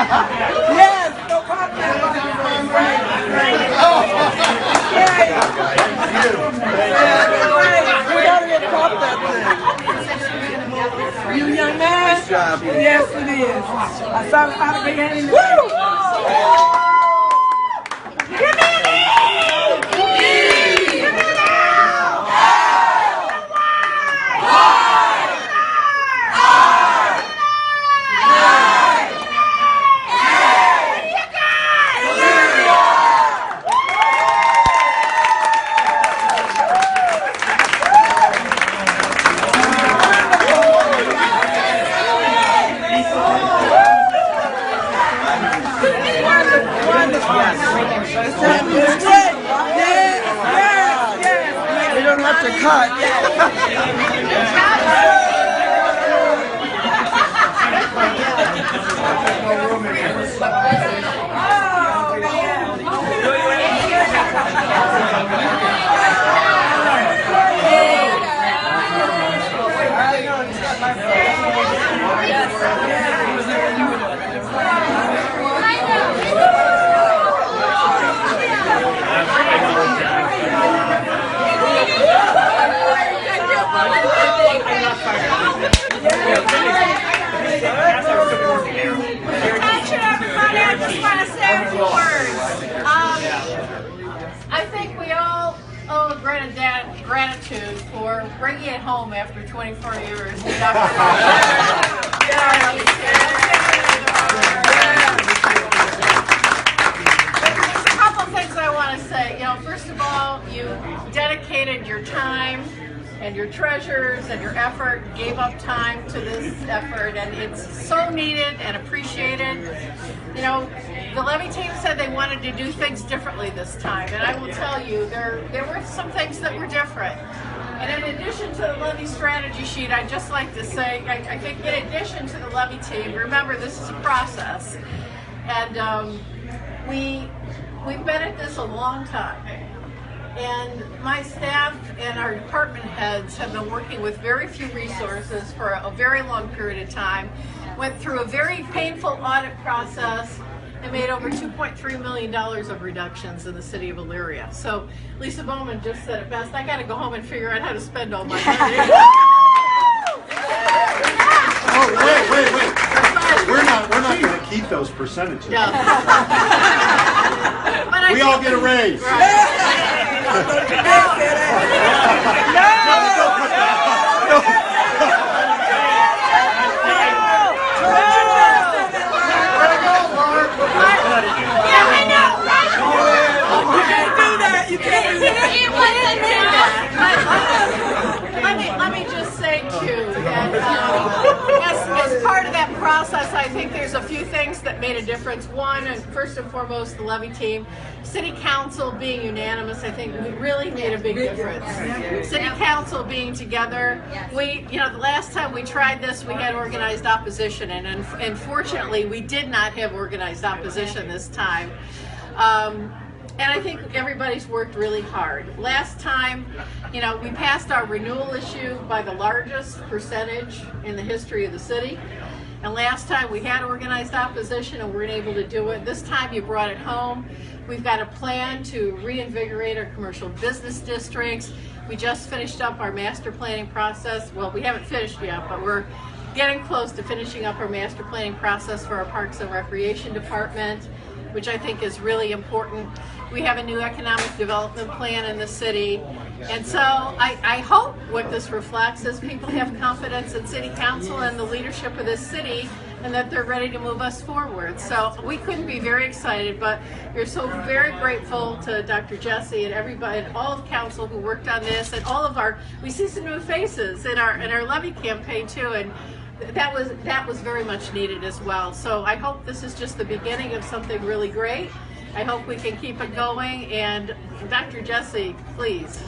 Yes, go pop that we gotta get pop that thing. You young man? Nice job. Yes, it is. I saw how to be handing it. Woo! Give me an E! Give me an We don't have to cut. I think we all owe gratitude for bringing it home after 24 years. A couple things I want to say. First of all, you dedicated your time and your treasures and your effort, gave up time to this effort, and it's so needed and appreciated. The levy team said they wanted to do things differently this time, and I will tell you, there were some things that were different. And in addition to the levy strategy sheet, I'd just like to say, I think in addition to the levy team, remember this is a process, and we've been at this a long time. And my staff and our department heads have been working with very few resources for a very long period of time, went through a very painful audit process, and made over $2.3 million of reductions in the city of Elyria. So Lisa Bowman just said it best, I gotta go home and figure out how to spend all my money. Oh, wait. We're not going to keep those percentages. No. We all get a raise. Let me just say too that as part of that process, I think there's a few things that made a difference. One, and first and foremost, the levy team, City Council being unanimous, I think we really made a big difference. City Council being together, the last time we tried this, we had organized opposition, and unfortunately, we did not have organized opposition this time. And I think everybody's worked really hard. Last time, we passed our renewal issue by the largest percentage in the history of the city. And last time we had organized opposition and we weren't able to do it. This time you brought it home. We've got a plan to reinvigorate our commercial business districts. We just finished up our master planning process. Well, we haven't finished yet, but we're getting close to finishing up our master planning process for our Parks and Recreation Department, which I think is really important. We have a new economic development plan in the city. And so I hope what this reflects is people have confidence in City Council and the leadership of this city, and that they're ready to move us forward. So we couldn't be very excited, but we're so very grateful to Dr. Jesse and everybody, and all of council who worked on this, and all of we see some new faces in our levy campaign too, and that was very much needed as well. So I hope this is just the beginning of something really great. I hope we can keep it going, and Dr. Jesse, please.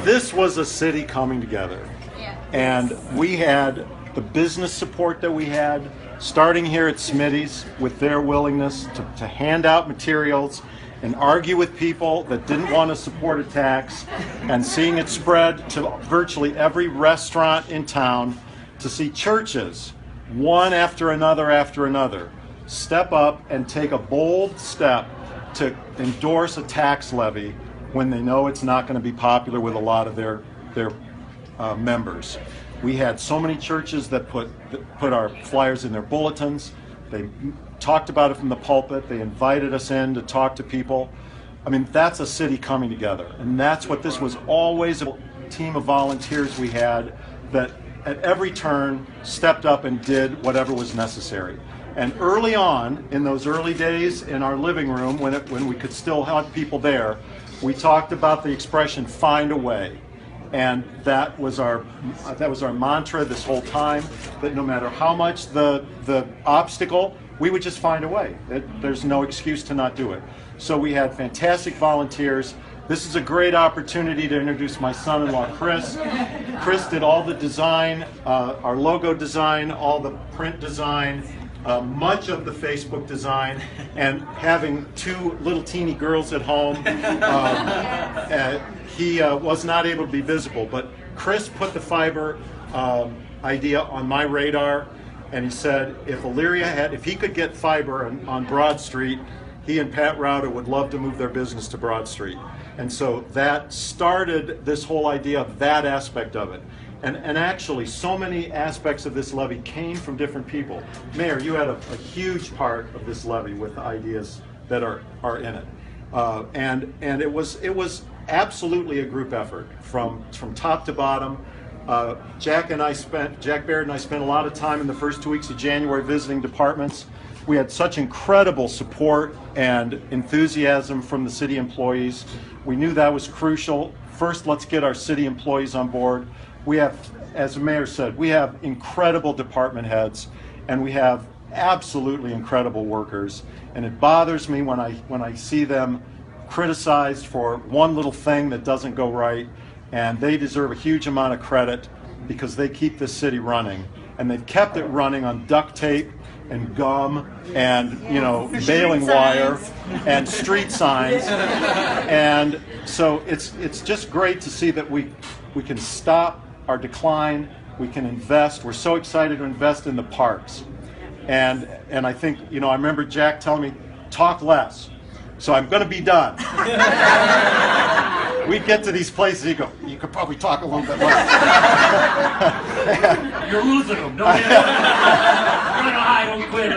This was a city coming together, and we had the business support that we had, starting here at Smitty's with their willingness to hand out materials and argue with people that didn't want to support a tax, and seeing it spread to virtually every restaurant in town, to see churches, one after another, step up and take a bold step to endorse a tax levy when they know it's not going to be popular with a lot of their members. We had so many churches that put our flyers in their bulletins. They talked about it from the pulpit. They invited us in to talk to people. I mean, that's a city coming together. And that's what this was always, a team of volunteers we had that at every turn stepped up and did whatever was necessary. And early on, in those early days in our living room, when we could still have people there, we talked about the expression, find a way. And that was our mantra this whole time, that no matter how much the obstacle, we would just find a way. There's no excuse to not do it. So we had fantastic volunteers. This is a great opportunity to introduce my son-in-law, Chris. Chris did all the design, our logo design, all the print design, much of the Facebook design, and having two little teeny girls at home, he was not able to be visible. But Chris put the fiber idea on my radar, and he said if he could get fiber on Broad Street, he and Pat Rauda would love to move their business to Broad Street. And so that started this whole idea of that aspect of it. And actually, so many aspects of this levy came from different people. Mayor, you had a huge part of this levy with the ideas that are in it. And it was absolutely a group effort from top to bottom. Jack Baird and I spent a lot of time in the first 2 weeks of January visiting departments. We had such incredible support and enthusiasm from the city employees. We knew that was crucial. First, let's get our city employees on board. We have, as the mayor said, we have incredible department heads, and we have absolutely incredible workers. And it bothers me when I see them criticized for one little thing that doesn't go right, and they deserve a huge amount of credit because they keep this city running. And they've kept it running on duct tape and gum and baling wire and street signs. And so it's just great to see that we can stop our decline, we can invest. We're so excited to invest in the parks. And I think, I remember Jack telling me, talk less. So I'm going to be done. We'd get to these places, he'd go, you could probably talk a little bit less. You're losing them. Don't hide, don't quit.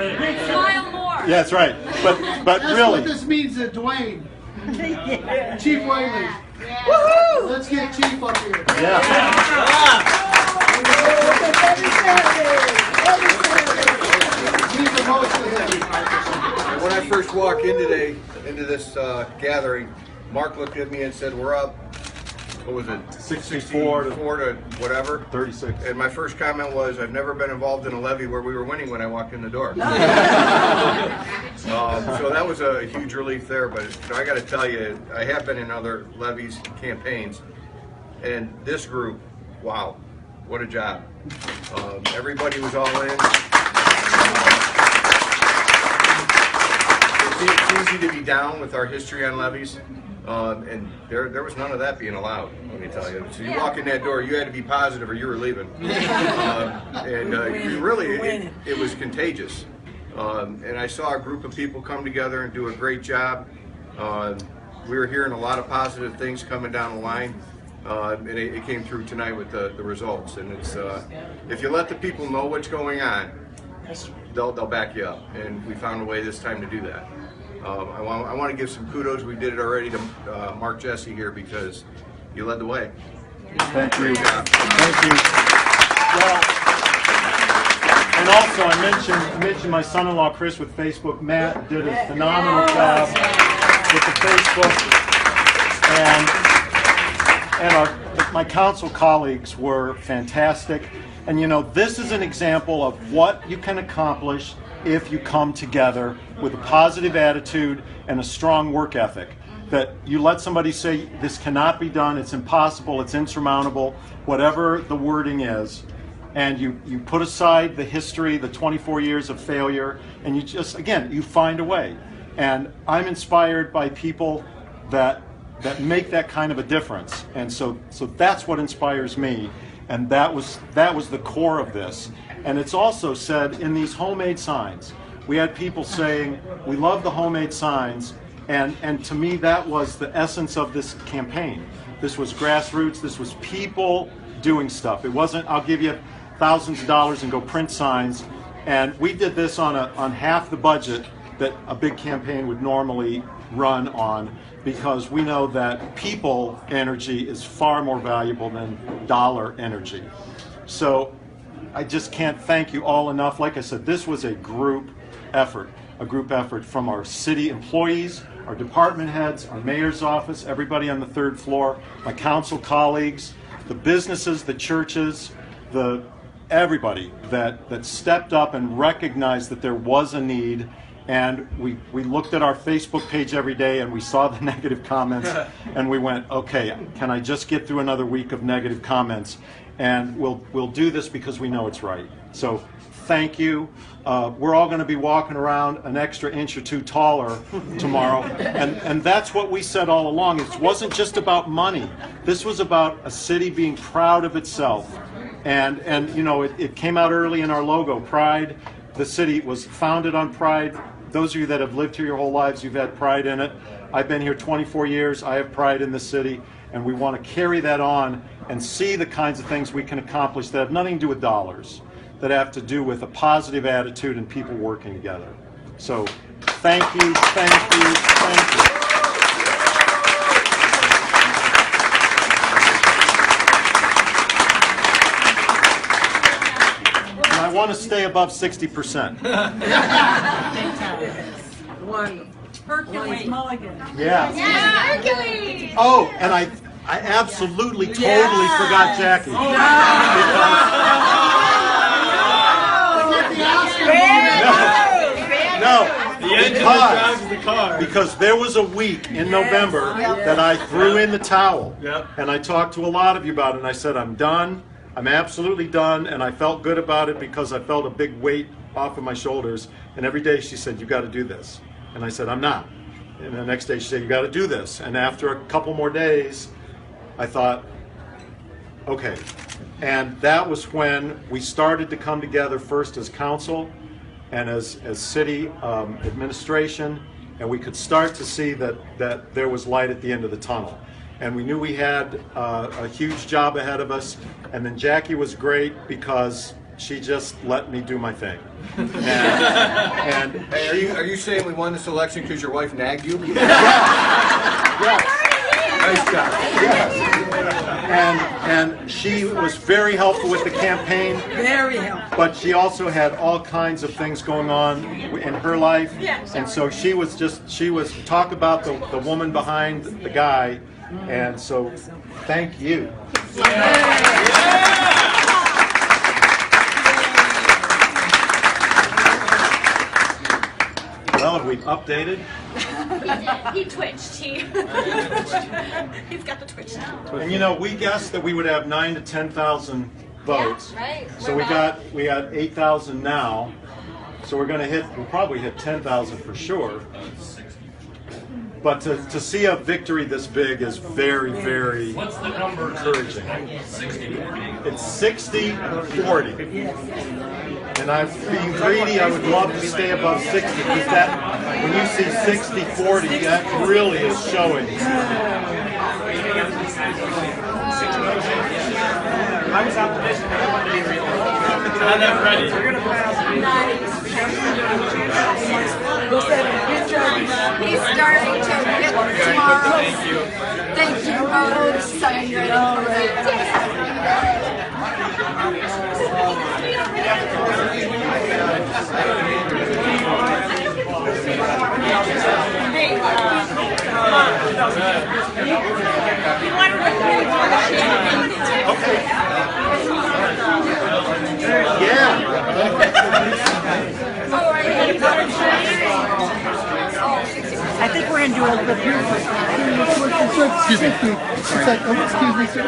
Smile more. Yeah, that's right. But That's really. what this means to Dwayne. Chief Whaley. Yeah. Woohoo! Let's get Chief up here. Yeah. Need the most of him. When I first walked in today, into this gathering, Mark looked at me and said, we're up, what was it? 64 to 4 to whatever. 36. And my first comment was, I've never been involved in a levy where we were winning when I walked in the door. So that was a huge relief there, but I got to tell you, I have been in other levies campaigns, and this group, wow, what a job. Everybody was all in. It's easy to be down with our history on levies, and there was none of that being allowed, let me tell you. So you walk in that door, you had to be positive or you were leaving. It was contagious. And I saw a group of people come together and do a great job. We were hearing a lot of positive things coming down the line, and it came through tonight with the results. And it's if you let the people know what's going on, they'll back you up, and we found a way this time to do that. I want to give some kudos. We did it already to Mark Jesse here because you led the way. Thank you. Thank you. Well, and also I mentioned my son-in-law Chris with Facebook. Matt did a phenomenal job with the Facebook, and my council colleagues were fantastic. And this is an example of what you can accomplish if you come together with a positive attitude and a strong work ethic. That you let somebody say, this cannot be done, it's impossible, it's insurmountable, whatever the wording is, and you put aside the history, the 24 years of failure, and you just, again, you find a way. And I'm inspired by people that make that kind of a difference. And so that's what inspires me. And that was the core of this. And it's also said in these homemade signs. We had people saying, we love the homemade signs. And to me, that was the essence of this campaign. This was grassroots. This was people doing stuff. It wasn't, I'll give you thousands of dollars and go print signs. And we did this on half the budget that a big campaign would normally run on, because we know that people energy is far more valuable than dollar energy. So I just can't thank you all enough. Like I said, this was a group effort from our city employees, our department heads, our mayor's office, everybody on the third floor, my council colleagues, the businesses, the churches, everybody that stepped up and recognized that there was a need. And we looked at our Facebook page every day and we saw the negative comments and we went, okay, can I just get through another week of negative comments? And we'll do this because we know it's right. So thank you. We're all going to be walking around an extra inch or two taller tomorrow. And that's what we said all along. It wasn't just about money. This was about a city being proud of itself. And you know, it came out early in our logo, Pride. The city was founded on pride. Those of you that have lived here your whole lives, you've had pride in it. I've been here 24 years. I have pride in this city. And we want to carry that on and see the kinds of things we can accomplish that have nothing to do with dollars, that have to do with a positive attitude and people working together. So thank you, thank you, thank you. And I want to stay above 60%. Wonderful. Hercules Mulligan. Yeah. Hercules! Oh, and I absolutely, totally forgot Jackie. No, because there was a week in November that I threw in the towel, and I talked to a lot of you about it, and I said, I'm done, I'm absolutely done, and I felt good about it because I felt a big weight off of my shoulders, and every day she said, you got to do this, and I said, I'm not, and the next day she said, you got to do this, and after a couple more days, I thought, okay, and that was when we started to come together first as council and as city administration, and we could start to see that there was light at the end of the tunnel. And we knew we had a huge job ahead of us, and then Jackie was great because she just let me do my thing. And Hey, are you saying we won this election because your wife nagged you? yes. Nice job. Yes. And she was very helpful with the campaign. Very helpful. But she also had all kinds of things going on in her life. And so she was talk about the woman behind the guy. And so thank you. Well, have we updated? He twitched. He's got the twitch now. And you know, we guessed that we would have 9,000 to 10,000 votes. Yeah, right. So we got 8,000 now. So we'll probably hit 10,000 for sure. But to see a victory this big is very, very encouraging. It's 60-40. And I'm being greedy, I would love to stay above 60, because that, when you see 60-40, that really is showing. I was optimistic. I wanted to be realistic. I'm not ready. We're going to pass. He's starting to get tomorrow. Thank you. Thank you. Oh, Sandra. Okay. Yeah. I think we're going to do a little bit here. Excuse me. Excuse me, sir.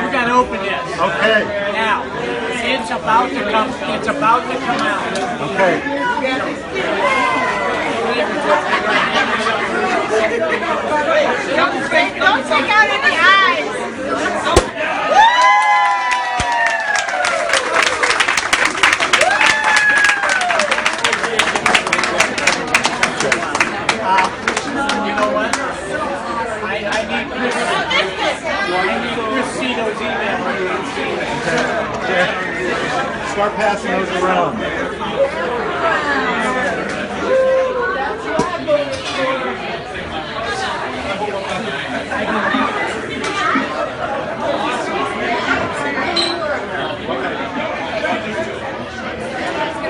You gotta open this. Okay. Now, it's about to come. It's about to come out. Okay. Don't stick out in the eyes. You know what? I need Chris see those emails. Start passing those around.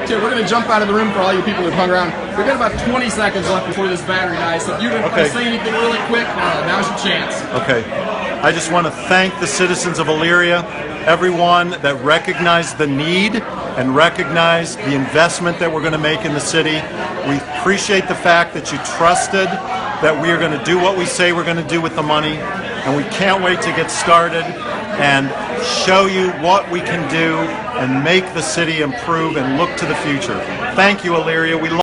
Okay, we're going to jump out of the room for all you people who've hung around. We've got about 20 seconds left before this battery dies, so if you want to say anything really quick, now's your chance. Okay. I just want to thank the citizens of Elyria, everyone that recognized the need and recognized the investment that we're going to make in the city. We appreciate the fact that you trusted that we are going to do what we say we're going to do with the money, and we can't wait to get started and show you what we can do and make the city improve and look to the future. Thank you, Elyria. We